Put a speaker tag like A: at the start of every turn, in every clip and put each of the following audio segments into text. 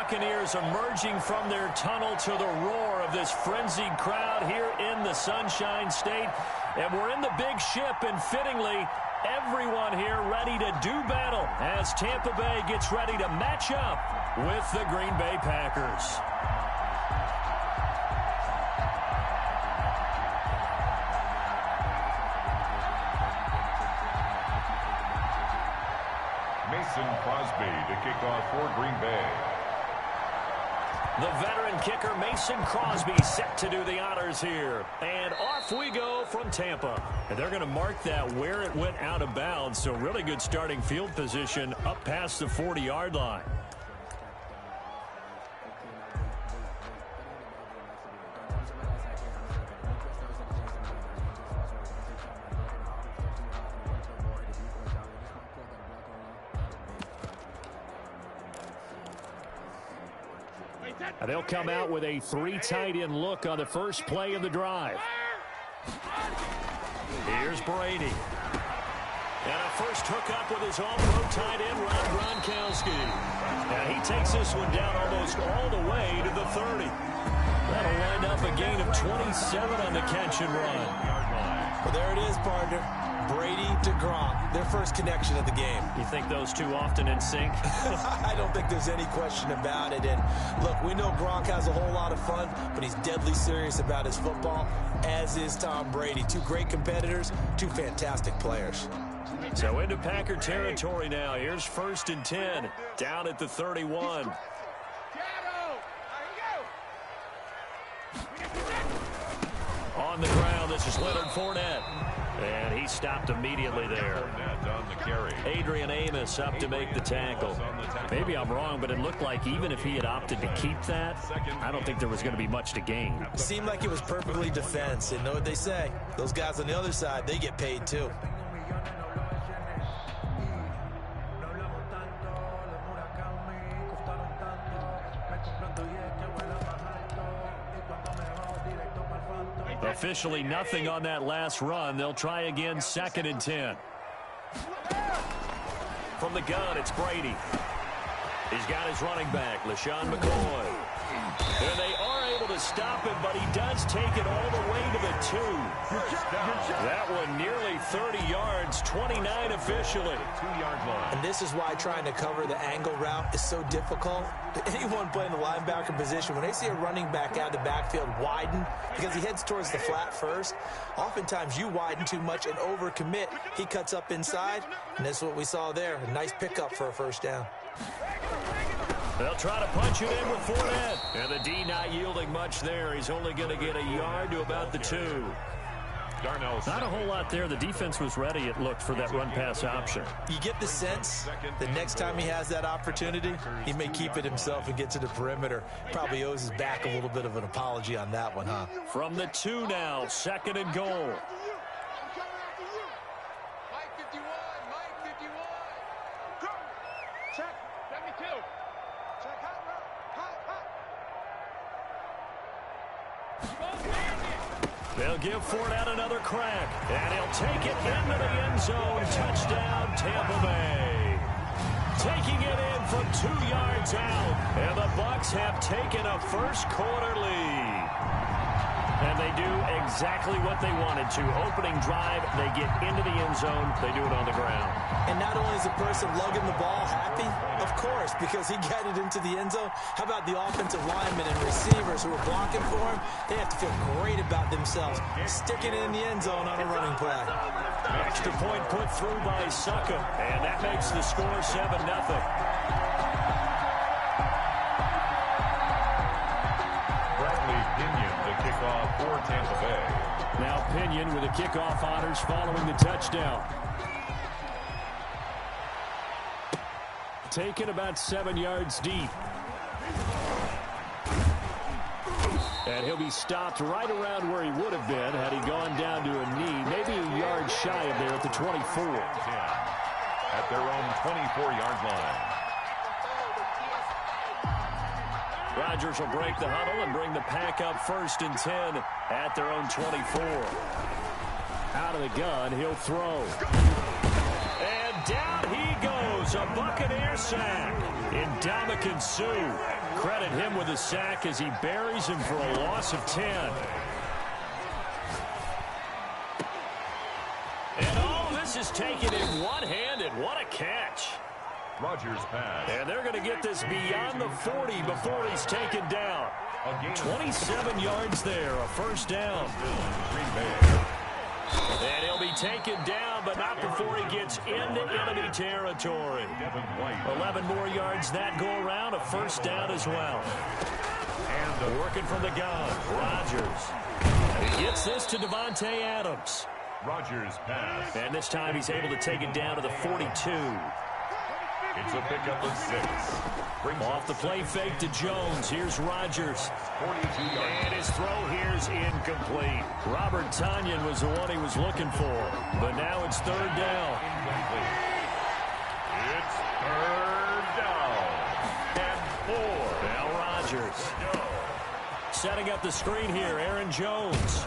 A: Buccaneers emerging from their tunnel to the roar of this frenzied crowd here in the Sunshine State. And we're in the big ship, and fittingly, everyone here ready to do battle as Tampa Bay gets ready to match up with the Green Bay Packers.
B: Mason Crosby to kick off for Green Bay.
A: The veteran kicker Mason Crosby set to do the honors here. And off we go from Tampa. And they're going to mark that where it went out of bounds. So really good starting field position up past the 40-yard line. They'll come out with a 3 tight end look on the first play of the drive. Here's Brady. And a first hookup with his all-pro tight end, Rob Gronkowski. And he takes this one down almost all the way to the 30. That'll wind up a gain of 27 on the catch and run.
C: Well, there it is, partner. Brady to Gronk, their first connection of the game.
A: You think those two often in sync?
C: I don't think there's any question about it. And look, we know Gronk has a whole lot of fun, but he's deadly serious about his football, as is Tom Brady. Two great competitors, two fantastic players.
A: So into Packer territory now. Here's 1st and 10, down at the 31. On the ground, this is Leonard Fournette. And he stopped immediately there. Adrian Amos up to make the tackle. Maybe I'm wrong, but it looked like even if he had opted to keep that, I don't think there was going to be much to gain.
C: It seemed like it was perfectly defense. And know what they say? Those guys on the other side, they get paid too.
A: Officially nothing on that last run. They'll try again, 2nd and 10. From the gun, it's Brady. He's got his running back, LaShawn McCoy. And they are able to stop him, but he does take it all the way to the 2. That one nearly 30 yards, 29 officially.
B: 2-yard line.
C: And this is why trying to cover the angle route is so difficult. Anyone playing the linebacker position, when they see a running back out of the backfield widen, because he heads towards the flat first, oftentimes you widen too much and overcommit. He cuts up inside, and that's what we saw there. A nice pickup for a first down.
A: They'll try to punch it in with Fournette. And the D not yielding much there. He's only going to get a yard to about the 2. Not a whole lot there. The defense was ready, it looked, for that run-pass option.
C: You get the sense that next time he has that opportunity, he may keep it himself and get to the perimeter. Probably owes his back a little bit of an apology on that one, huh?
A: From the 2 now, 2nd and goal. They'll give Fournette another crack, and he'll take it into the end zone. Touchdown, Tampa Bay. Taking it in from 2 yards out, and the Bucs have taken a first-quarter lead. And they do exactly what they wanted to. Opening drive, they get into the end zone. They do it on the ground.
C: And not only is the person lugging the ball happy, of course, because he got it into the end zone. How about the offensive linemen and receivers who are blocking for him? They have to feel great about themselves, sticking it in the end zone on a running play.
A: Extra point put through by Succa, and that makes the score 7-0.
B: For Tampa Bay.
A: Now Pinion with the kickoff honors following the touchdown. Taken about 7 yards deep. And he'll be stopped right around where he would have been had he gone down to a knee, maybe a yard shy of there at the 24.
B: At their own 24-yard line.
A: Rodgers will break the huddle and bring the Pack up 1st and 10 at their own 24. Out of the gun, he'll throw. And down he goes. throws a Buccaneer sack. Ndamukong Suh. Credit him with a sack as he buries him for a loss of 10. And all this is taken in one-handed. What a catch.
B: Rodgers pass.
A: And they're going to get this beyond the 40 before he's taken down. 27 yards there, a first down. And he'll be taken down, but not before he gets into enemy territory. 11 more yards that go around, a first down as well. And working from the gun, Rodgers. He gets this to Davante Adams.
B: Rodgers pass.
A: And this time he's able to take it down to the 42.
B: It's a pickup of 6.
A: Off the play fake to Jones. Here's Rodgers.
B: 42 yards.
A: And his throw here is incomplete. Robert Tonyan was the one he was looking for. But now it's third down.
B: It's third down. And 4.
A: Now Rodgers. Setting up the screen here, Aaron Jones.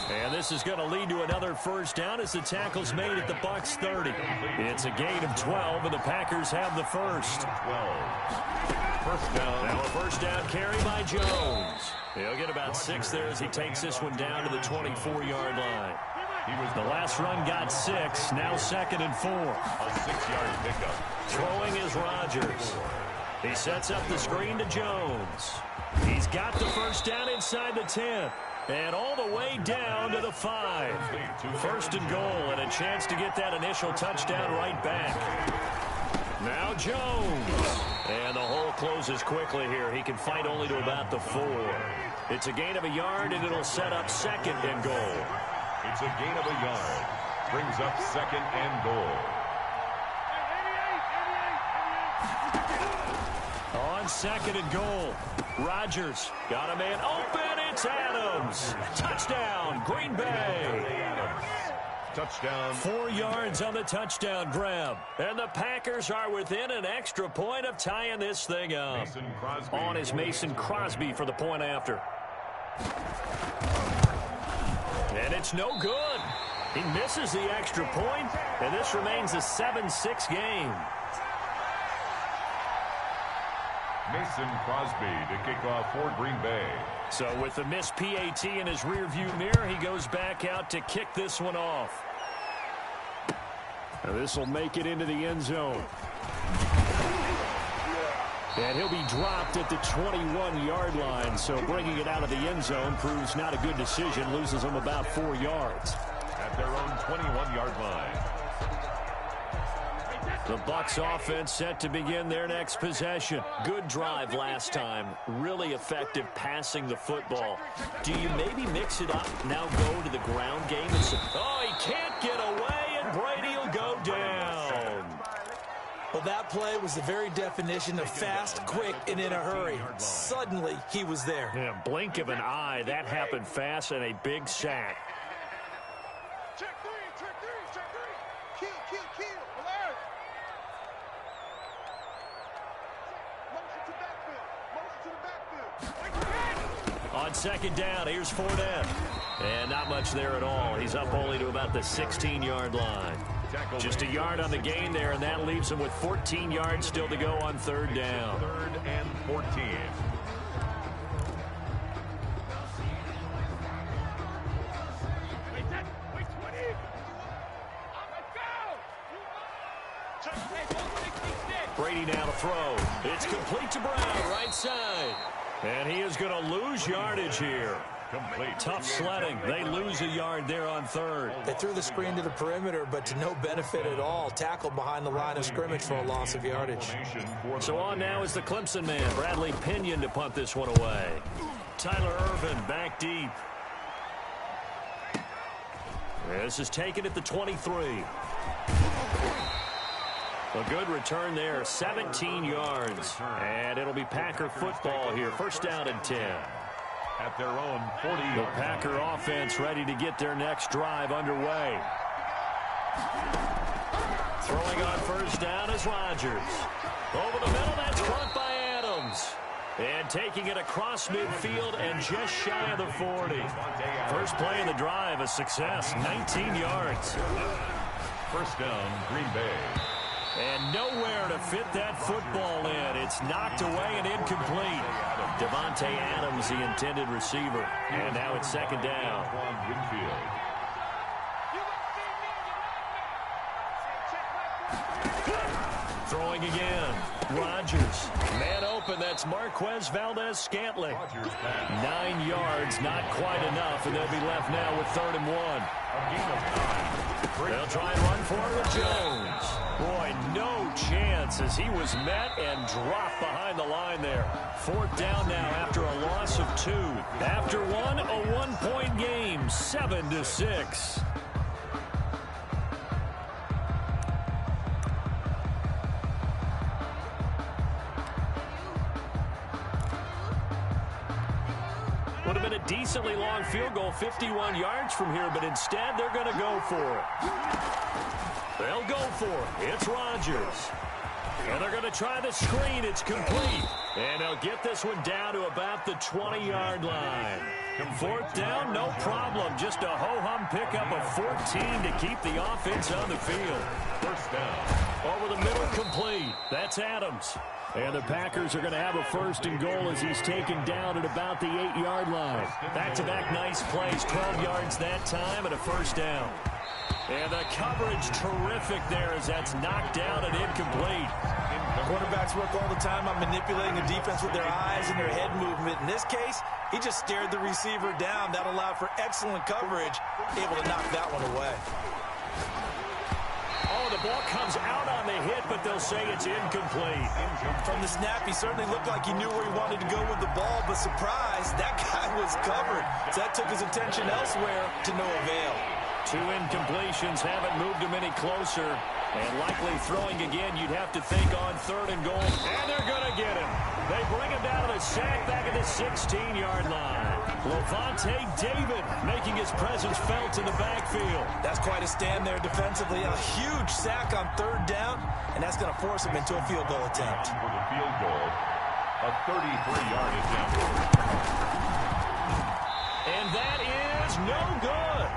A: And this is going to lead to another first down as the tackle's made at the Bucs 30. It's a gain of 12, and the Packers have the first.
B: 12. First down.
A: Now a first down carry by Jones. He'll get about 6 there as he takes this one down to the 24-yard line. The last run got 6, now 2nd and 4.
B: A 6-yard pickup.
A: Throwing is Rodgers. He sets up the screen to Jones. He's got the first down inside the 10. And all the way down to the 5. First and goal, and a chance to get that initial touchdown right back. Now Jones. And the hole closes quickly here. He can fight only to about the 4. It's a gain of a yard, and it'll set up 2nd and goal.
B: It's a gain of a yard. Brings up 2nd and goal.
A: On 2nd and goal, Rodgers got a man open. It's Adams. Touchdown, Green Bay.
B: Touchdown.
A: 4 yards on the touchdown grab. And the Packers are within an extra point of tying this thing up.
B: Mason Crosby.
A: On is Mason Crosby for the point after. And it's no good. He misses the extra point, and this remains a 7-6 game.
B: Mason Crosby to kick off for Green Bay.
A: So with the missed PAT in his rearview mirror, he goes back out to kick this one off. Now this will make it into the end zone. And he'll be dropped at the 21-yard line, so bringing it out of the end zone proves not a good decision, loses him about 4 yards.
B: At their own 21-yard line.
A: The Bucs offense set to begin their next possession. Good drive last time. Really effective passing the football. Do you maybe mix it up, now go to the ground game? Oh, he can't get away, and Brady will go down.
C: Well, that play was the very definition of fast, quick, and in a hurry. Suddenly, he was there.
A: Yeah, blink of an eye. That happened fast, and a big sack.
D: Check three. Kill. Alert. Motion to the backfield.
A: On 2nd down, here's Fournette. And not much there at all. He's up only to about the 16-yard line. Just a yard on the gain there, and that leaves him with 14 yards still to go on 3rd down.
B: 3rd and 14.
A: Brady now to throw. It's complete to Brown, right side. And he is going to lose yardage here.
B: Complete.
A: Tough sledding. They lose a yard there on 3rd.
C: They threw the screen to the perimeter, but to no benefit at all. Tackled behind the line of scrimmage for a loss of yardage.
A: So on now is the Clemson man, Bradley Pinion, to punt this one away. Tyler Ervin back deep. This is taken at the 23. A good return there, 17 yards. And it'll be Packer football here. First down and 10.
B: At their own 40.
A: The Packer offense ready to get their next drive underway. Throwing on first down is Rodgers. Over the middle, that's caught by Adams. And taking it across midfield and just shy of the 40. First play of the drive, a success, 19 yards.
B: First down, Green Bay.
A: And nowhere to fit that football in. It's knocked away and incomplete. Davante Adams, the intended receiver. And now it's second down. Throwing again. Rodgers. Man open. That's Marquez Valdez-Scantling. 9 yards, not quite enough, and they'll be left now with 3rd and 1. They'll try and run for it with Jones. Boy, no chance as he was met and dropped behind the line there. 4th down now after a loss of 2. After one, a 1-point game, 7-6. Would have been a decently long field goal, 51 yards from here, but instead they're going to go for it. They'll go for it. It's Rodgers. And they're going to try the screen. It's complete. And they'll get this one down to about the 20-yard line. 4th down, no problem. Just a ho-hum pickup of 14 to keep the offense on the field.
B: 1st down.
A: Over the middle, complete. That's Adams. And the Packers are going to have a 1st and goal as he's taken down at about the 8-yard line. Back-to-back nice plays, 12 yards that time and a 1st down. And the coverage terrific there as that's knocked down and incomplete.
C: Quarterbacks work all the time on manipulating the defense with their eyes and their head movement. In this case, he just stared the receiver down. That allowed for excellent coverage, able to knock that one away.
A: Oh, the ball comes out on the hit, but they'll say it's incomplete.
C: From the snap, he certainly looked like he knew where he wanted to go with the ball, but surprise, that guy was covered. So that took his attention elsewhere to no avail.
A: 2 incompletions haven't moved him any closer. And likely throwing again, you'd have to think on 3rd and goal. And they're going to get him. They bring him down to the sack back at the 16-yard line. Levante David making his presence felt in the backfield.
C: That's quite a stand there defensively. A huge sack on 3rd down, and that's going to force him into a field goal attempt.
B: For the field goal, a 33-yard attempt.
A: And that is no good.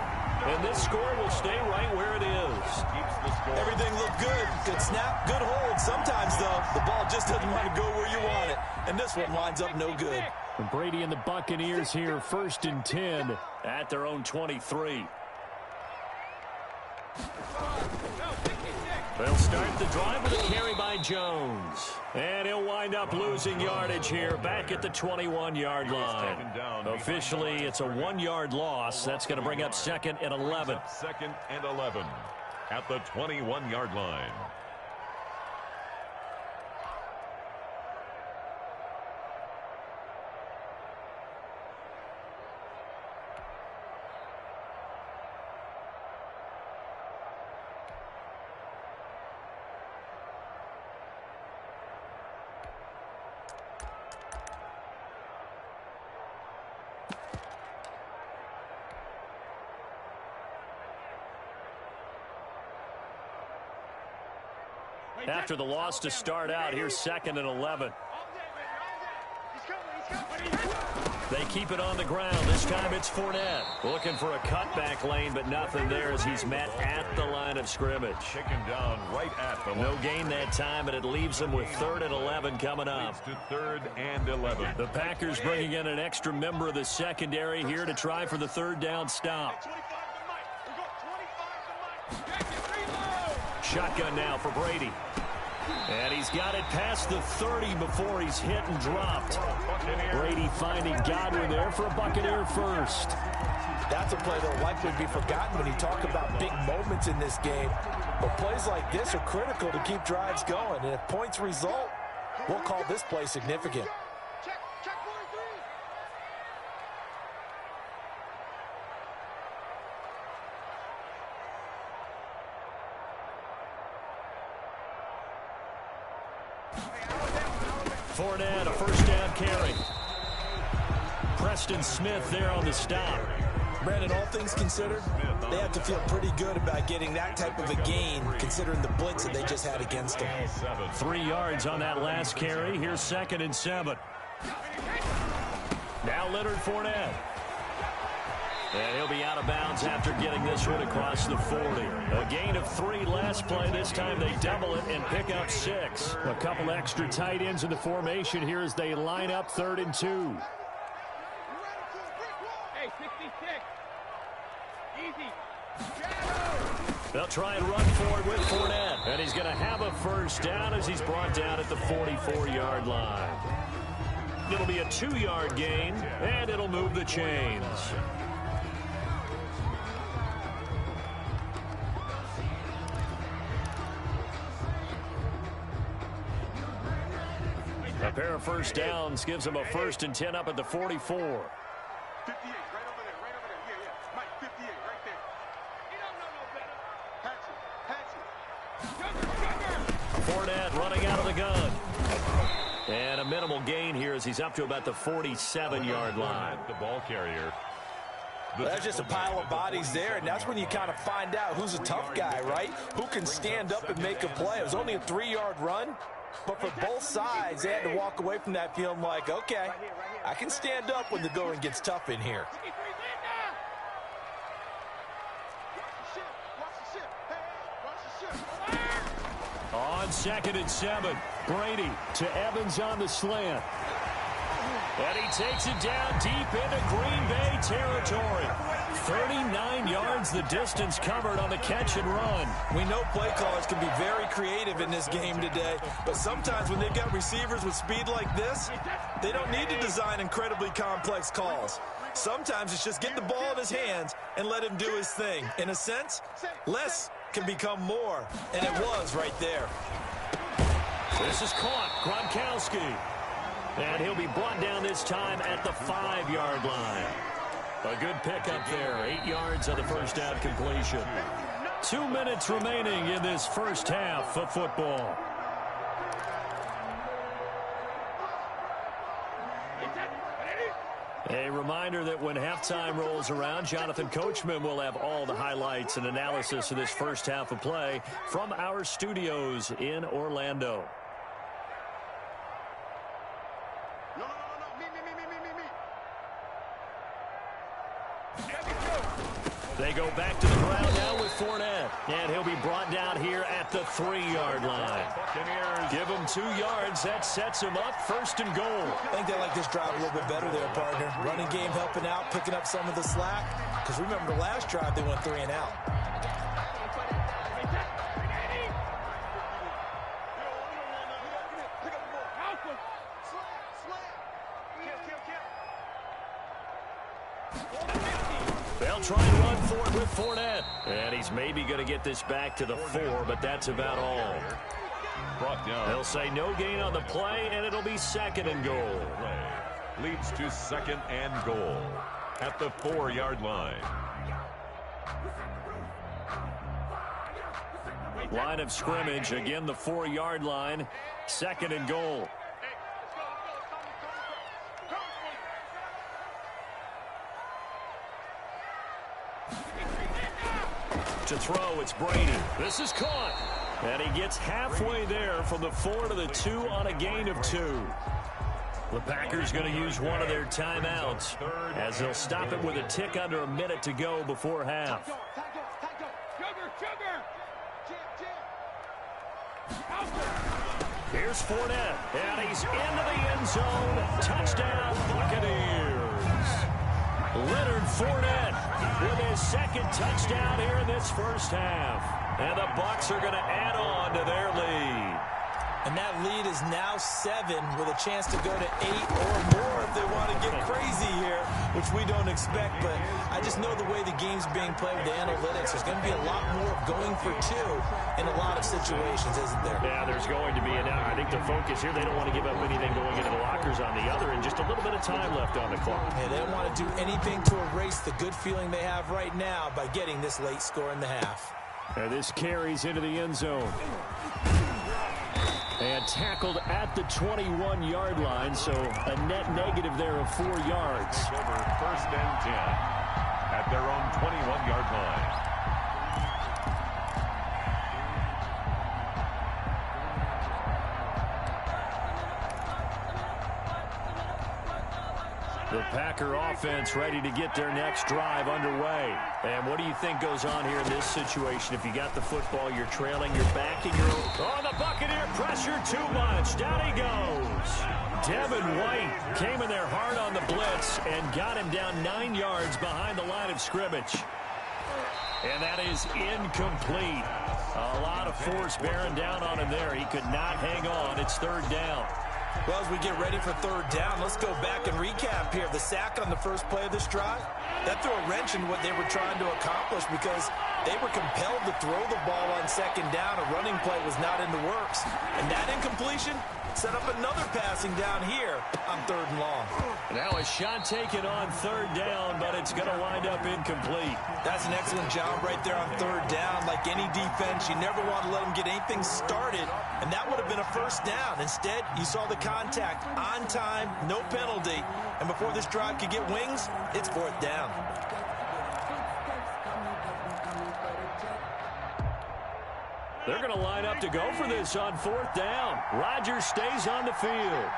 A: And this score will stay right where it is.
B: Keeps the score.
C: Everything looked good. Good snap, good hold. Sometimes, though, the ball just doesn't want to go where you want it. And this one winds up no good.
A: And Brady and the Buccaneers here, 1st and 10 at their own 23. They'll start the drive with a carry by Jones. And he'll wind up losing yardage here back at the 21-yard line. Officially, it's a 1-yard loss. That's going to bring up 2nd and 11.
B: 2nd and 11 at the 21-yard line.
A: After the loss to start out, here's 2nd and 11. They keep it on the ground. This time it's Fournette. Looking for a cutback lane, but nothing there as he's met at the line of scrimmage.
B: Taken down right at the line.
A: No gain that time, and it leaves them with 3rd and 11 coming up.
B: To 3rd and 11.
A: The Packers bringing in an extra member of the secondary here to try for the 3rd down stop. Shotgun now for Brady. And he's got it past the 30 before he's hit and dropped. Brady finding Godwin there for a Buccaneer 1st.
C: That's a play that will likely be forgotten when you talk about big moments in this game. But plays like this are critical to keep drives going. And if points result, we'll call this play significant.
A: Fournette, a 1st down carry. Preston Smith there on the stop.
C: Brandon, all things considered, they have to feel pretty good about getting that type of a gain, considering the blitz that they just had against them.
A: 3 yards on that last carry. Here's 2nd and 7. Now Leonard Fournette. And he'll be out of bounds after getting this one across the 40. A gain of 3 last play. This time they double it and pick up 6. A couple extra tight ends in the formation here as they line up 3rd and 2.
D: Hey, 66. Easy.
A: They'll try and run forward with Fournette. And he's going to have a first down as he's brought down at the 44-yard line. It'll be a 2-yard gain, and it'll move the chains. A pair of first downs gives them a 1st and 10 up at the 44.
D: 58, right over there, right over there. Yeah. Mike, 58, right there. He don't know no better. Patch it.
A: Fournette running out of the gun. And a minimal gain here as he's up to about the 47-yard line.
B: The ball carrier.
C: That's just a pile of bodies there, and that's when you kind of find out who's a tough guy, right? Who can stand up and make a play. It was only a 3-yard run, but for both sides, they had to walk away from that feeling like, okay, I can stand up when the going gets tough in here.
A: On 2nd and 7, Brady to Evans on the slant. And he takes it down deep into Green Bay territory. 39 yards the distance covered on the catch and run.
C: We know play callers can be very creative in this game today, but sometimes when they've got receivers with speed like this, they don't need to design incredibly complex calls. Sometimes it's just get the ball in his hands and let him do his thing. In a sense, less can become more, and it was right there.
A: This is caught. Gronkowski. And he'll be brought down this time at the 5-yard line. A good pickup there. 8 yards on the first down completion. 2 minutes remaining in this first half of football. A reminder that when halftime rolls around, Jonathan Coachman will have all the highlights and analysis of this first half of play from our studios in Orlando.
D: No. Me.
A: They go back to the ground now with Fournette. And he'll be brought down here at the 3-yard line. Give him 2 yards. That sets him up 1st and goal.
C: I think they like this drive a little bit better there, partner. Running game helping out, picking up some of the slack. Because remember, the last drive, they went 3 and out.
A: They'll try and run for it with Fournette. And he's maybe going to get this back to the 4, but that's about all. They'll say no gain on the play, and it'll be 2nd and goal.
B: Leads to 2nd and goal at the 4-yard line.
A: Line of scrimmage, again the 4-yard line. 2nd and goal. To throw, it's Brady. This is caught. And he gets halfway there from the 4 to the 2 on a gain of 2. The Packers going to use one of their timeouts as they'll stop it with a tick under a minute to go before half. Here's Fournette, and he's into the end zone. Touchdown, Buccaneers. Leonard Fournette with his 2nd touchdown here in this first half. And the Bucs are going to add on to their lead.
C: And that lead is now 7 with a chance to go to 8 or more if they want to get crazy here, which we don't expect. But I just know the way the game's being played with the analytics, there's going to be a lot more going for 2 in a lot of situations, isn't there?
A: Yeah, there's going to be. And I think the focus here, they don't want to give up anything going into the lockers on the other, and just a little bit of time left on the clock.
C: Yeah, they don't want to do anything to erase the good feeling they have right now by getting this late score in the half.
A: And this carries into the end zone. And tackled at the 21-yard line, so a net negative there of 4 yards.
B: Over 1st and 10 at their own 21-yard line.
A: The Packer offense ready to get their next drive underway. And what do you think goes on here in this situation? If you got the football, you're trailing, you're backing your own. Oh, the Buccaneer pressure too much. Down he goes. Devin White came in there hard on the blitz and got him down 9 yards behind the line of scrimmage. And that is incomplete. A lot of force bearing down on him there. He could not hang on. It's third down.
C: Well, as we get ready for third down, let's go back and recap here. The sack on the first play of this drive, that threw a wrench in what they were trying to accomplish because they were compelled to throw the ball on second down. A running play was not in the works. And that incompletion set up another passing down here on third and long.
A: Now a shot taken on third down, but it's going to wind up incomplete.
C: That's an excellent job right there on third down. Like any defense, you never want to let them get anything started, and that would have been a first down. Instead, you saw the contact on time, no penalty, and before this drive could get wings, it's fourth down.
A: They're going to line up to go for this on fourth down. Rodgers stays on the field.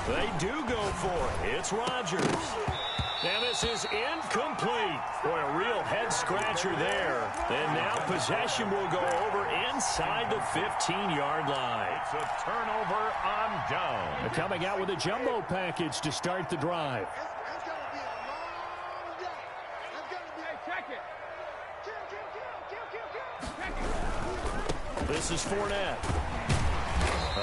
A: They do go for it. It's Rodgers. And this is incomplete. Boy, a real head-scratcher there. And now possession will go over inside the 15-yard line.
B: It's a turnover on down.
A: They're coming out with a jumbo package to start the drive.
D: It's going to be a long day. It's going to be a check it. Kill.
A: This is Fournette.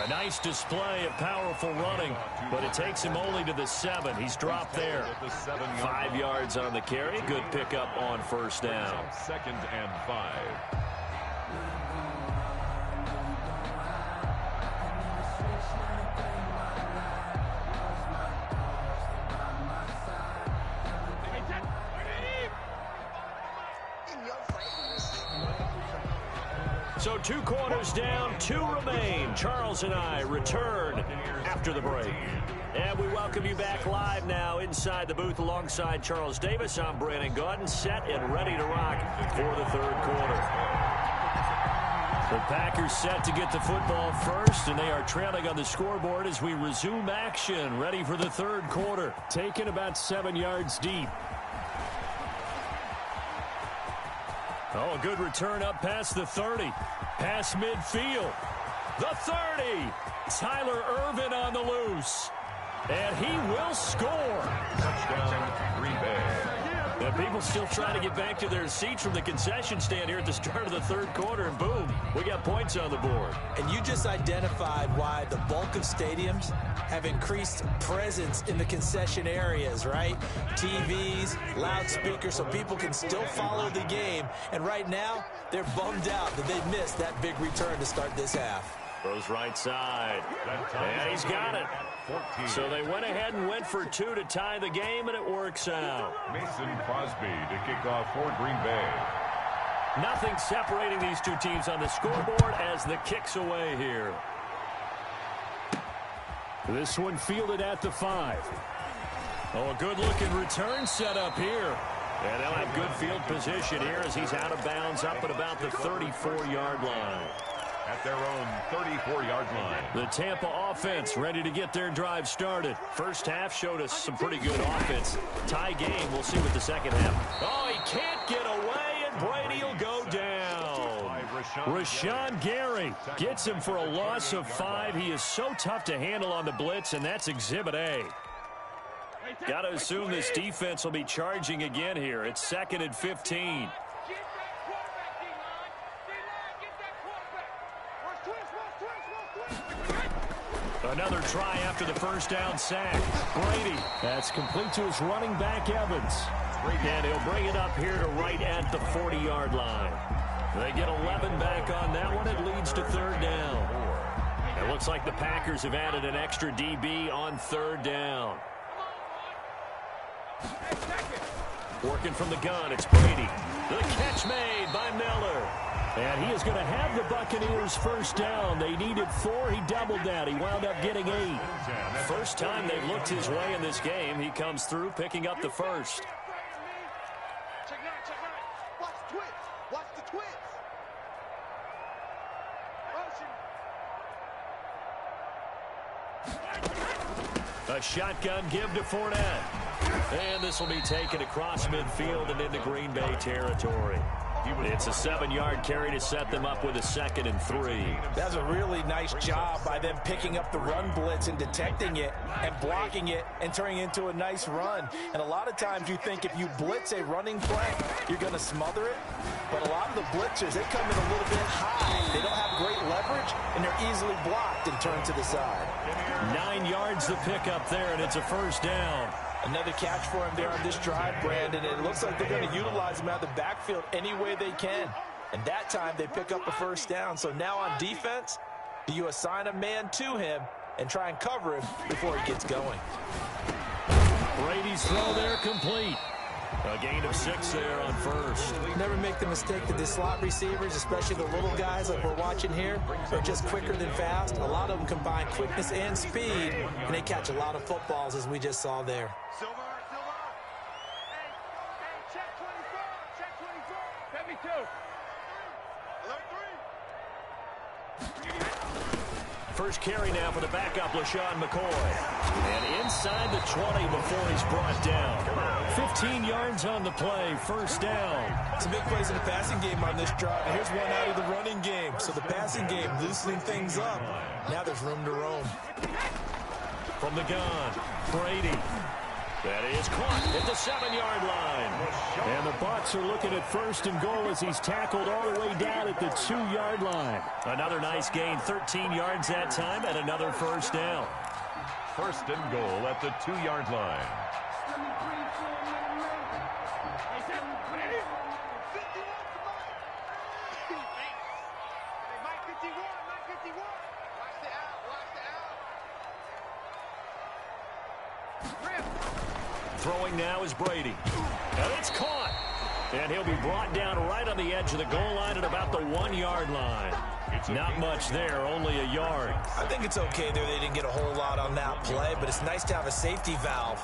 A: A nice display of powerful running, but it takes him only to the 7. He's dropped there. 5 yards on the carry. Good pickup on first down.
B: Second and 5.
A: So 2 quarters down, 2 remain. Charles and I return after the break. And we welcome you back live now inside the booth alongside Charles Davis. I'm Brandon Gaudin, set and ready to rock for the third quarter. The Packers set to get the football first, and they are trailing on the scoreboard as we resume action, ready for the third quarter. Taken about 7 yards deep. Oh, a good return up past the 30. Past midfield. The 30. Tyler Ervin on the loose. And he will score.
B: Touchdown, Green Bay.
A: And people still trying to get back to their seats from the concession stand here at the start of the third quarter. And boom, we got points on the board.
C: And you just identified why the bulk of stadiums have increased presence in the concession areas, right? TVs, loudspeakers, so people can still follow the game. And right now, they're bummed out that they missed that big return to start this half.
A: Goes right side. And he's got it.
B: 14.
A: So they went ahead and went for 2 to tie the game, and it works out.
B: Mason Crosby to kick off for Green Bay.
A: Nothing separating these two teams on the scoreboard as the kick's away here. This one fielded at the 5. Oh, a good-looking return set up here. And they'll have good field position here as he's out of bounds up at about the 34-yard line.
B: At their own 34-yard line.
A: The Tampa offense ready to get their drive started. First half showed us some pretty good offense. Tie game, we'll see what the second half. Oh, he can't get away, and Brady will go down. Rashawn Gary gets him for a loss of 5. He is so tough to handle on the blitz, and that's Exhibit A. Got to assume this defense will be charging again here. It's 2nd and 15. Another try after the first down sack. Brady. That's complete to his running back, Evans. And he'll bring it up here to right at the 40-yard line. They get 11 back on that one. It leads to third down. It looks like the Packers have added an extra DB on third down. Working from the gun, it's Brady. The catch made by Miller. And he is going to have the Buccaneers first down. They needed 4. He doubled that. He wound up getting 8. First time they've looked his way in this game. He comes through picking up the first.
D: Check nine. Watch the twins. Watch the twins. Motion.
A: A shotgun give to Fournette. And this will be taken across midfield and into Green Bay territory. It's a 7-yard carry to set them up with a 2nd and 3.
C: That's a really nice job by them picking up the run blitz and detecting it and blocking it and turning it into a nice run. And a lot of times you think if you blitz a running play, you're going to smother it. But a lot of the blitzers, they come in a little bit high. They don't have great leverage, and they're easily blocked and turned to the side.
A: 9 yards to pick up there, and it's a 1st down.
C: Another catch for him there on this drive, Brandon. And it looks like they're going to utilize him out of the backfield any way they can. And that time they pick up a 1st down. So now on defense, do you assign a man to him and try and cover him before he gets going?
A: Brady's throw there complete. A gain of 6 there on 1st.
C: Never make the mistake that the slot receivers, especially the little guys like we're watching here, are just quicker than fast. A lot of them combine quickness and speed, and they catch a lot of footballs, as we just saw there.
D: Silver. Hey, check 24. Check 24. 72. Alert 3.
A: First carry now for the backup, LaShawn McCoy. And inside the 20 before he's brought down. 15 yards on the play, 1st down.
C: Some big plays in the passing game on this drive. And here's one out of the running game. So the passing game loosening things up. Now there's room to roam.
A: From the gun, Brady. That is caught at the 7-yard line. And the Bucs are looking at 1st and goal as he's tackled all the way down at the 2-yard line. Another nice gain, 13 yards that time, and another 1st down.
B: 1st and goal at the 2-yard line.
A: Throwing now is Brady. And it's caught. And he'll be brought down right on the edge of the goal line at about the 1-yard line. Not much there, only a yard.
C: I think it's okay there. They didn't get a whole lot on that play, but it's nice to have a safety valve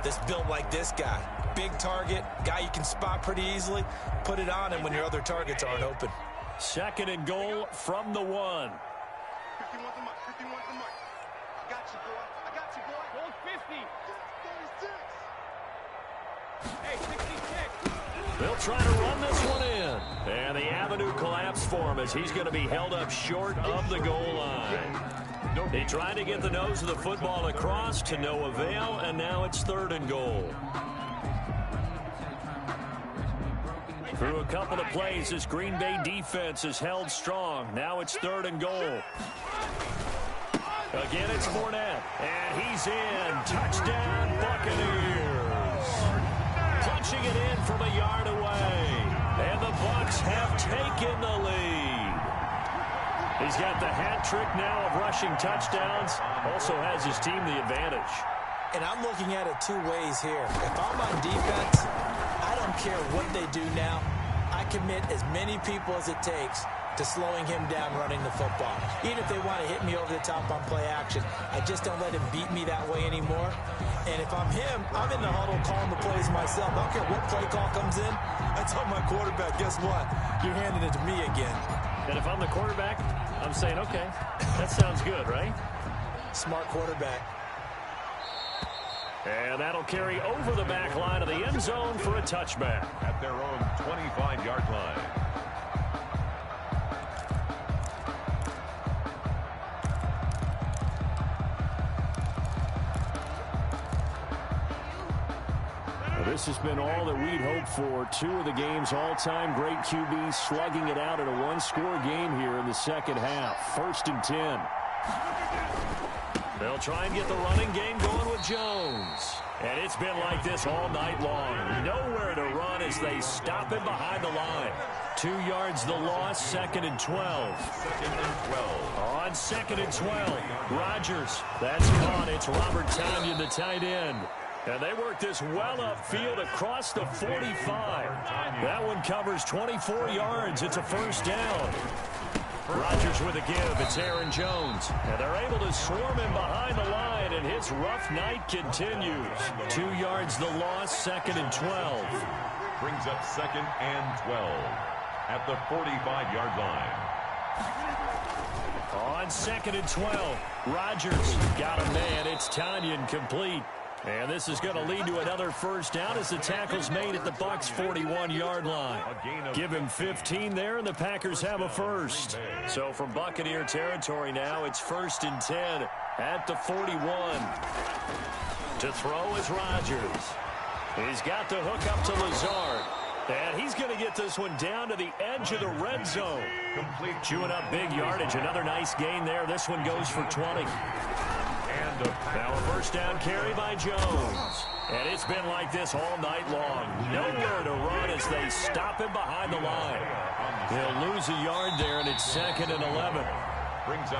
C: that's built like this guy. Big target, guy you can spot pretty easily. Put it on him when your other targets aren't open.
A: 2nd and goal from the 1.
D: 51's the mark. 51's the mark. I got you, boy. I got you, boy. Goal 50. 36. Hey, 66.
A: They'll try to run this one in. And the avenue collapsed for him as he's going to be held up short of the goal line. They tried to get the nose of the football across to no avail, and now it's 3rd and goal. Through a couple of plays, this Green Bay defense is held strong. Now it's 3rd and goal. Again, it's Fournette, and he's in. Touchdown, Buccaneers. Punching it in from a yard away. And the Bucs have taken the lead. He's got the hat trick now of rushing touchdowns. Also has his team the advantage.
C: And I'm looking at it 2 ways here. If I'm on defense, I don't care what they do now. I commit as many people as it takes to slowing him down running the football. Even if they want to hit me over the top on play action, I just don't let him beat me that way anymore. And if I'm him, I'm in the huddle calling the plays myself. I don't care what play call comes in. I tell my quarterback, guess what? You're handing it to me again.
A: And if I'm the quarterback, I'm saying, okay, that sounds good, right?
C: Smart quarterback.
A: And that'll carry over the back line of the end zone for a touchback.
B: At their own 25-yard line.
A: This has been all that we'd hoped for. 2 of the game's all-time great QBs slugging it out in a 1-score game here in the 2nd half. 1st and 10. They'll try and get the running game going with Jones. And it's been like this all night long. Nowhere to run as they stop him behind the line. 2 yards the loss, 2nd and 12.
B: 2nd and 12.
A: On 2nd and 12, Rodgers. That's caught. It's Robert Tonyan, the tight end. And they work this well upfield across the 45. That one covers 24 yards. It's a 1st down. Rodgers with a give. It's Aaron Jones. And they're able to swarm him behind the line, and his rough night continues. 2 yards the loss, 2nd and 12.
B: Brings up 2nd and 12 at the 45-yard line.
A: On 2nd and 12, Rodgers got a man. It's Tanyan complete. And this is going to lead to another first down as the tackle's made at the Bucs' 41-yard line. Give him 15 there, and the Packers have a first. So from Buccaneer territory now, it's 1st and 10 at the 41. To throw is Rodgers. He's got the hook up to Lazard. And he's going to get this one down to the edge of the red zone. Chewing up big yardage. Another nice gain there. This one goes for 20. Now a first down carry by Jones. And it's been like this all night long. Nowhere to run as they stop him behind the line. He'll lose a yard there, and it's 2nd and 11.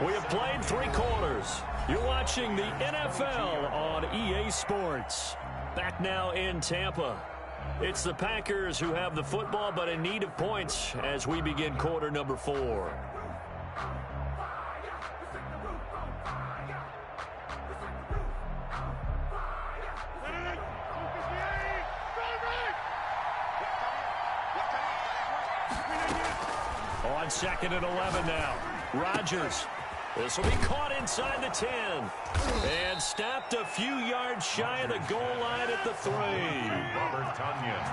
A: We have played 3 quarters. You're watching the NFL on EA Sports. Back now in Tampa. It's the Packers who have the football, but in need of points as we begin quarter number 4. On 2nd and 11 now. Rodgers. This will be caught inside the 10. And stopped a few yards shy of the goal line at the 3.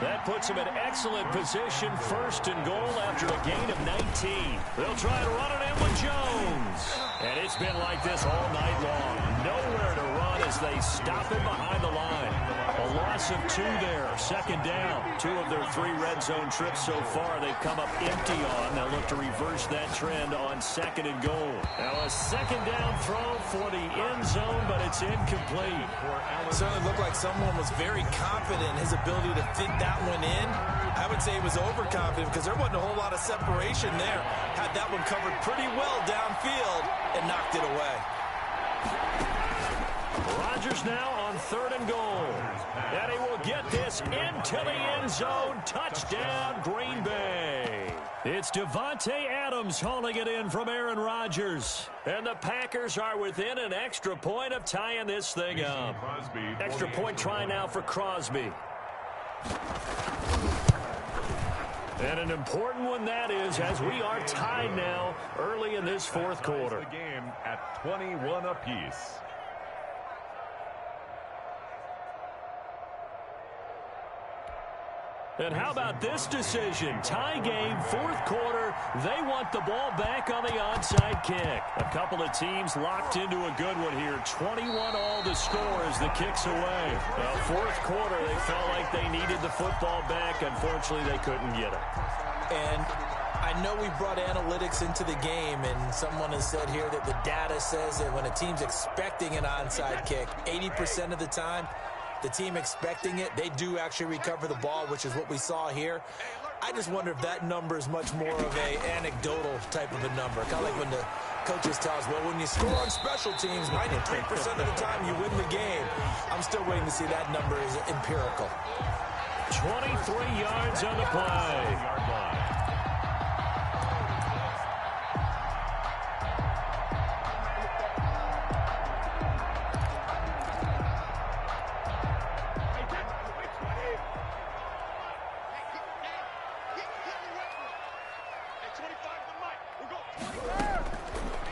A: That puts him in excellent position. 1st and goal after a gain of 19. They'll try to run it in with Jones. And it's been like this all night long. Nowhere to run as they stop him behind the line. A loss of 2 there. 2nd down. 2 of their 3 red zone trips so far they've come up empty on. They'll look to reverse that trend on 2nd and goal. Now a 2nd down throw for the end zone, but it's incomplete.
C: It certainly looked like someone was very confident in his ability to fit that one in. I would say he was overconfident because there wasn't a whole lot of separation there. Had that one covered pretty well downfield and knocked it away.
A: Rodgers now on 3rd and goal. And he will get this into the end zone. Touchdown, Green Bay. It's Devontae Adams hauling it in from Aaron Rodgers. And the Packers are within an extra point of tying this thing up. Extra point try now for Crosby. And an important one that is, as we are tied now early in this 4th quarter.
B: The game at 21 apiece.
A: And how about this decision? Tie game, 4th quarter. They want the ball back on the onside kick. A couple of teams locked into a good one here. 21-all the score as the kick's away. Well, 4th quarter, they felt like they needed the football back. Unfortunately, they couldn't get it.
C: And I know we brought analytics into the game, and someone has said here that the data says that when a team's expecting an onside kick, 80% of the time, the team expecting it, they do actually recover the ball, which is what we saw here. I just wonder if that number is much more of a anecdotal type of a number. Kind of like when the coaches tell us, well, when you score on special teams, 93% of the time you win the game. I'm still waiting to see that number is empirical.
A: 23 yards on the play.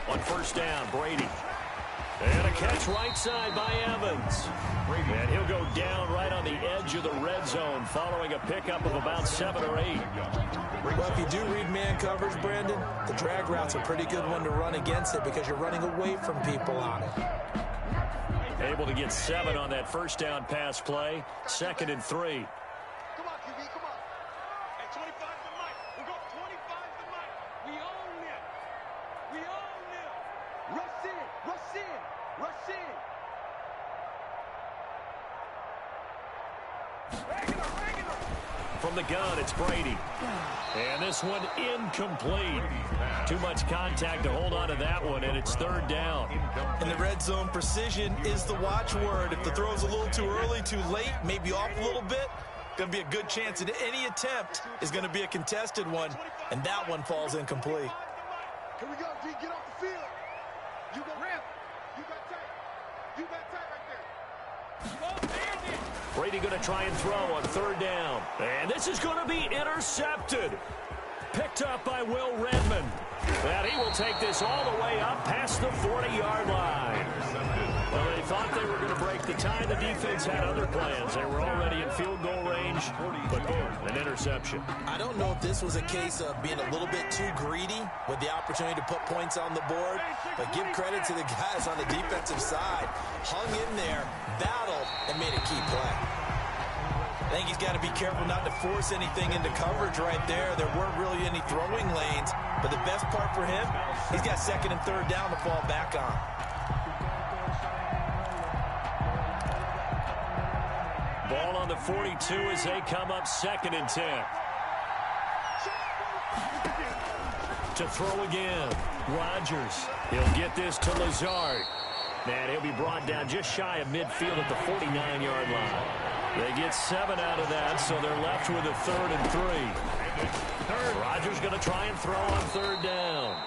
A: On 1st down, Brady. And a catch right side by Evans. And he'll go down right on the edge of the red zone following a pickup of about 7 or 8.
C: Well, if you do read man coverage, Brandon, the drag route's a pretty good one to run against it because you're running away from people on it.
A: Able to get 7 on that 1st down pass play. 2nd and 3.
D: Come on, QB, come on. Hey, 25 to Mike. We'll go 25 to Mike. We own it. We own it. Rush in, rush in, rush in. Regular.
A: From the gun, it's Brady. And this one incomplete. Too much contact to hold on to that one, and it's 3rd down.
C: In the red zone, precision is the watchword. If the throw's a little too early, too late, maybe off a little bit, going to be a good chance that any attempt is going to be a contested one, and that one falls incomplete.
D: Here we go, D. Get off the field. You got ramp. You got tight. You got tight right there.
A: Brady going to try and throw on 3rd down. And this is going to be intercepted. picked up by Will Redmond. And he will take this all the way up past the 40-yard line. Well, they thought they were going to break the tie. The defense had other plans. They were already in field goal range, but boom, an interception.
C: I don't know if this was a case of being a little bit too greedy with the opportunity to put points on the board, but give credit to the guys on the defensive side. Hung in there, battled, and made a key play. I think he's got to be careful not to force anything into coverage right there. There weren't really any throwing lanes, but the best part for him, he's got second and third down to fall back on.
A: Ball on the 42 as they come up 2nd and 10. To throw again. Rodgers. He'll get this to Lazard. And he'll be brought down just shy of midfield at the 49-yard line. They get 7 out of that, so they're left with a 3rd and 3. Rodgers going to try and throw on 3rd down.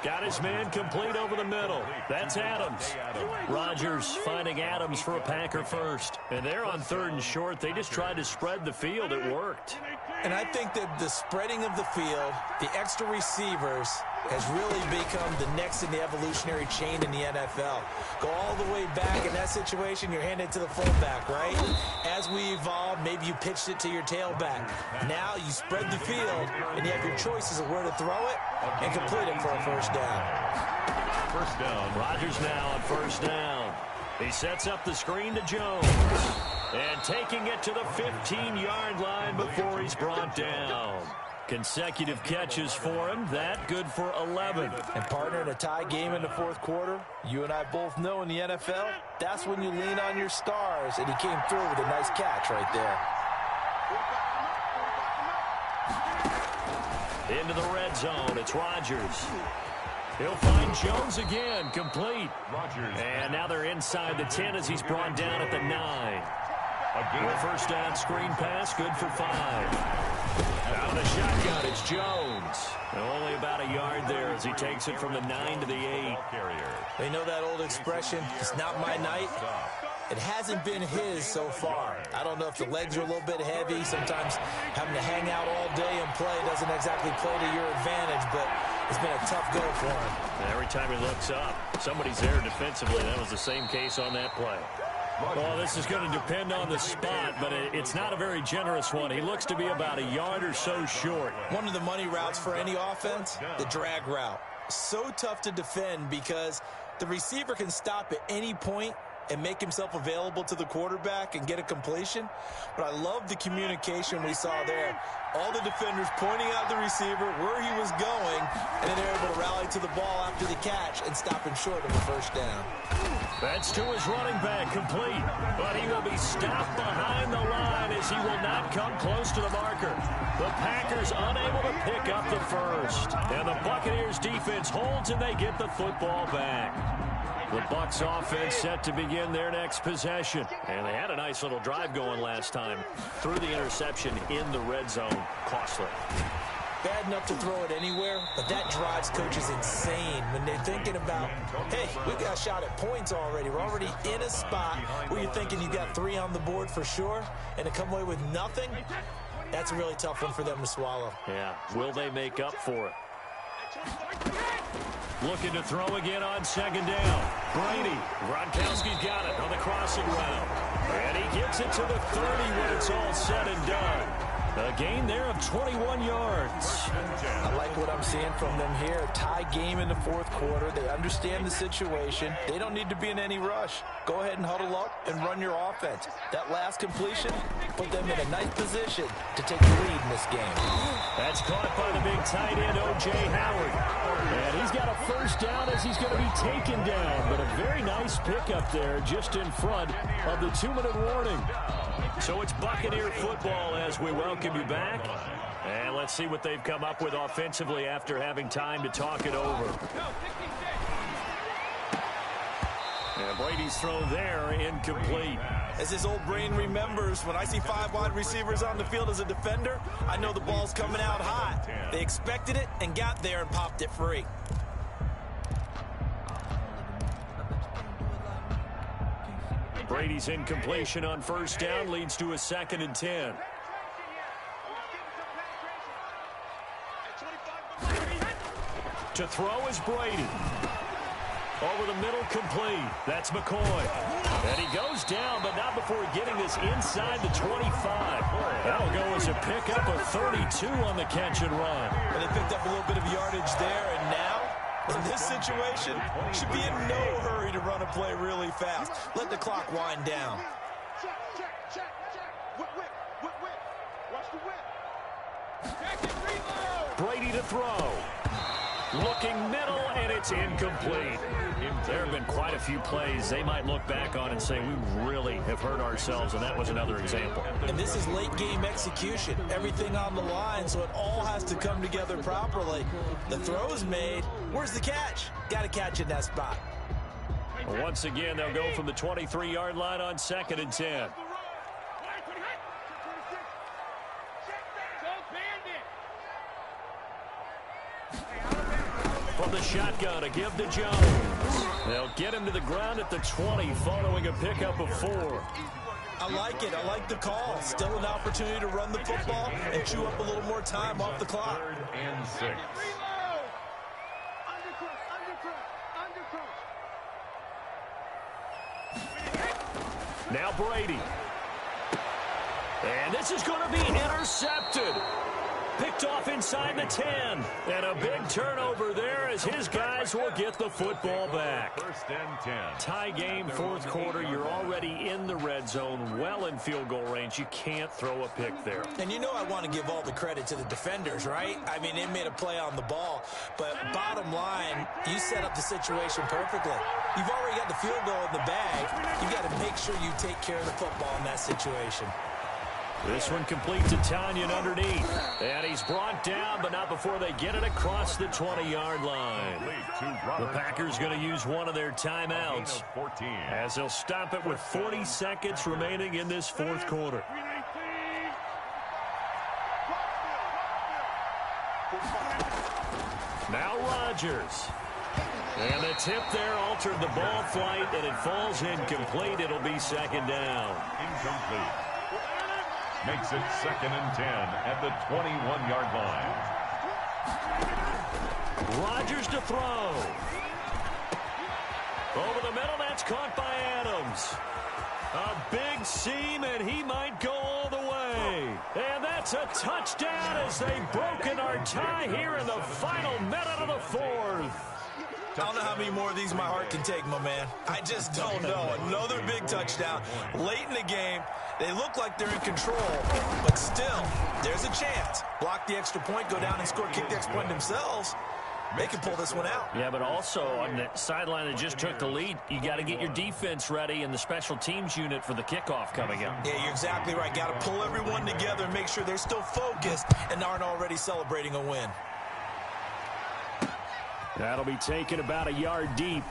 A: Got his man complete over the middle. That's Adams. Rodgers finding Adams for a Packer first. And they're on 3rd and short. They just tried to spread the field. It worked.
C: And I think that the spreading of the field, the extra receivers, has really become the next in the evolutionary chain in the NFL. Go all the way back in that situation, you're handed to the fullback, right? As we evolve, maybe you pitched it to your tailback. Now you spread the field, and you have your choices of where to throw it and complete it for a first down.
B: First down.
A: Rodgers now on 1st down. He sets up the screen to Jones. And taking it to the 15-yard line before he's brought down. Consecutive catches for him. That good for 11.
C: And partner, in a tie game in the 4th quarter, you and I both know in the NFL, that's when you lean on your stars. And he came through with a nice catch right there.
A: Into the red zone. It's Rodgers. He'll find Jones again, complete.
B: Rodgers.
A: And now they're inside the 10 as he's brought down at the 9. With a first down screen pass, good for 5. Out of the shotgun, it's Jones. And only about a yard there as he takes it from the 9 to the 8.
C: They know that old expression, it's not my night. It hasn't been his so far. I don't know if the legs are a little bit heavy. Sometimes having to hang out all day and play doesn't exactly play to your advantage, but it's been a tough go for him.
A: And every time he looks up, somebody's there defensively. That was the same case on that play. Well, this is going to depend on the spot, but it's not a very generous one. He looks to be about a yard or so short.
C: One of the money routes for any offense, the drag route. So tough to defend because the receiver can stop at any point and make himself available to the quarterback and get a completion. But I love the communication we saw there. All the defenders pointing out the receiver, where he was going, and then they're able to rally to the ball after the catch and stop him short of a first down.
A: That's to his running back, complete. But he will be stopped behind the line as he will not come close to the marker. The Packers unable to pick up the first. And the Buccaneers defense holds and they get the football back. The Bucs offense set to begin their next possession. And they had a nice little drive going last time. Threw the interception in the red zone. Costly.
C: Bad enough to throw it anywhere, but that drives coaches insane when they're thinking about, hey, we've got a shot at points already. We're already in a spot where you're thinking you got 3 on the board for sure, and to come away with nothing, that's a really tough one for them to swallow.
A: Yeah, will they make up for it? Looking to throw again on 2nd down. Brady. Gronkowski's got it on the crossing route. And he gets it to the 30 when it's all said and done. A gain there of 21 yards.
C: I like what I'm seeing from them here. Tie game in the 4th quarter. They understand the situation. They don't need to be in any rush. Go ahead and huddle up and run your offense. That last completion put them in a nice position to take the lead in this game.
A: That's caught by the big tight end, O.J. Howard. And he's got a first down as he's going to be taken down. But a very nice pickup there just in front of the 2-minute warning. So it's Buccaneer football as we welcome you back. And let's see what they've come up with offensively after having time to talk it over. And Brady's throw there, incomplete.
C: As his old brain remembers, when I see 5 wide receivers on the field as a defender, I know the ball's coming out hot. They expected it and got there and popped it free.
A: Brady's incompletion on first down leads to a 2nd and 10. To throw is Brady. Over the middle, complete. That's McCoy. And he goes down, but not before getting this inside the 25. That'll go as a pickup of 32 on the catch and run.
C: And they picked up a little bit of yardage there, and now, in this situation, should be in no hurry to run a play really fast. Let the clock wind down.
D: Check. Whip. Watch the whip. Check and reload.
A: Brady to throw. Looking middle, and it's incomplete. There have been quite a few plays they might look back on and say, we really have hurt ourselves, and that was another example.
C: And this is late-game execution. Everything on the line, so it all has to come together properly. The throw's made. Where's the catch? Got to catch in that spot.
A: Once again, they'll go from the 23-yard line on 2nd and 10. From the shotgun, a give to Jones. They'll get him to the ground at the 20 following a pickup of 4.
C: I like it. I like the call. Still an opportunity to run the football and chew up a little more time off the clock.
B: 3rd and 6.
A: Now Brady. And this is going to be intercepted. Picked off inside the 10. And a big turnover there as his guys will get the football back.
B: 1st and 10.
A: Tie game, 4th quarter. You're already in the red zone, well in field goal range. You can't throw a pick there.
C: And you know I want to give all the credit to the defenders, right? I mean, they made a play on the ball. But bottom line, you set up the situation perfectly. You've already got the field goal in the bag. You've got to make sure you take care of the football in that situation.
A: This one complete to Tanyan underneath. And he's brought down, but not before they get it across the 20-yard line. The Packers going to use one of their timeouts as they'll stop it with 40 seconds remaining in this 4th quarter. Now Rodgers. And the tip there altered the ball flight, and it falls incomplete. It'll be 2nd down.
B: Incomplete. Makes it 2nd and 10 at the 21-yard line.
A: Rodgers to throw. Over the middle, that's caught by Adams. A big seam, and he might go all the way. And that's a touchdown as they've broken our tie here in the final minute of the 4th.
C: I don't know how many more of these my heart can take, my man. I just don't know. Another big touchdown late in the game. They look like they're in control, but still, there's a chance. Block the extra point, go down and score, kick the extra point themselves. They can pull this one out.
A: Yeah, but also on the sideline that just took the lead, you got to get your defense ready and the special teams unit for the kickoff coming up.
C: Yeah, you're exactly right. Got to pull everyone together and make sure they're still focused and aren't already celebrating a win.
A: That'll be taken about a yard deep.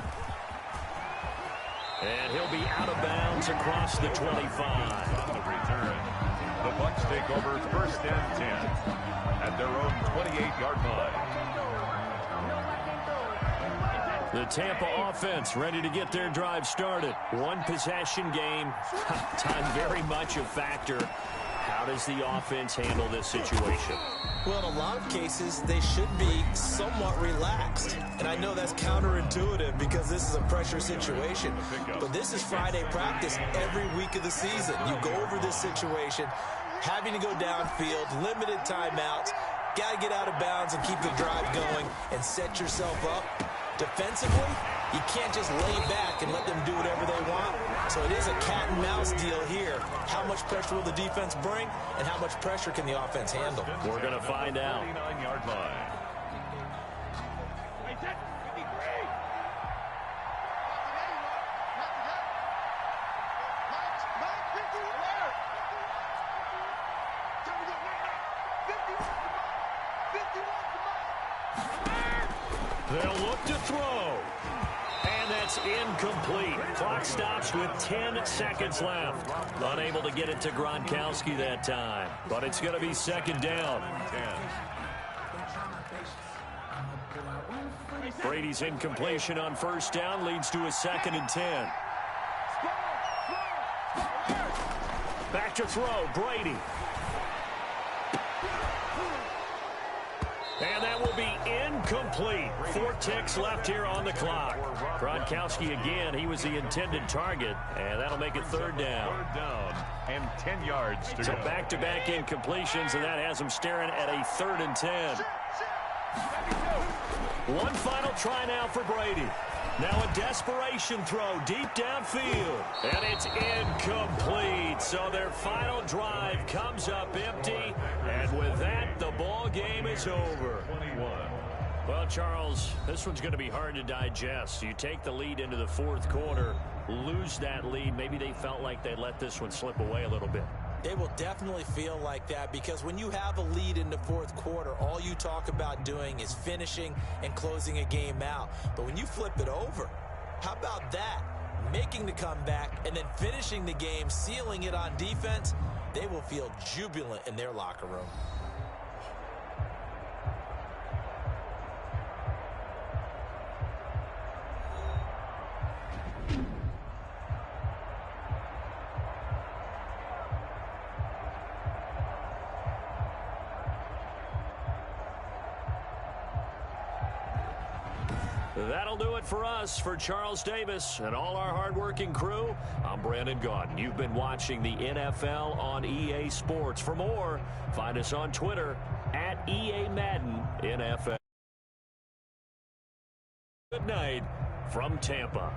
A: And he'll be out of bounds across the 25.
B: On the return, the Bucs take over 1st and 10 at their own 28-yard line.
A: The Tampa offense ready to get their drive started. One possession game. Time very much a factor. How does the offense handle this situation?
C: Well, in a lot of cases, they should be somewhat relaxed. And I know that's counterintuitive because this is a pressure situation. But this is Friday practice every week of the season. You go over this situation, having to go downfield, limited timeouts, got to get out of bounds and keep the drive going and set yourself up. Defensively, you can't just lay back and let them do whatever they want. So it is a cat and mouse deal here. How much pressure will the defense bring, and how much pressure can the offense handle?
A: We're going to find out.
B: 29-yard line.
A: They'll look to throw. And that's incomplete. Clock stops with 10 seconds left. Unable to get it to Gronkowski that time. But it's going to be 2nd down. Brady's incompletion on 1st down leads to a 2nd and 10. Back to throw, Brady. And that will be incomplete. 4 ticks left here on the clock. Gronkowski again, he was the intended target, and that'll make it 3rd down.
B: 3rd down and 10 yards to
A: So
B: go.
A: back-to-back incompletions, and that has him staring at a 3rd and 10. One final try now for Brady. Now a desperation throw deep downfield, and it's incomplete. So their final drive comes up empty, and with that, the ball game is over.
B: 21.
A: Well, Charles, this one's going to be hard to digest. You take the lead into the 4th quarter, lose that lead. Maybe they felt like they let this one slip away a little bit.
C: They will definitely feel like that because when you have a lead in the 4th quarter, all you talk about doing is finishing and closing a game out. But when you flip it over, how about that? Making the comeback and then finishing the game, sealing it on defense, they will feel jubilant in their locker room.
A: That'll do it for us. For Charles Davis and all our hardworking crew, I'm Brandon Gaudin. You've been watching the NFL on EA Sports. For more, find us on Twitter at EA Madden NFL. Good night from Tampa.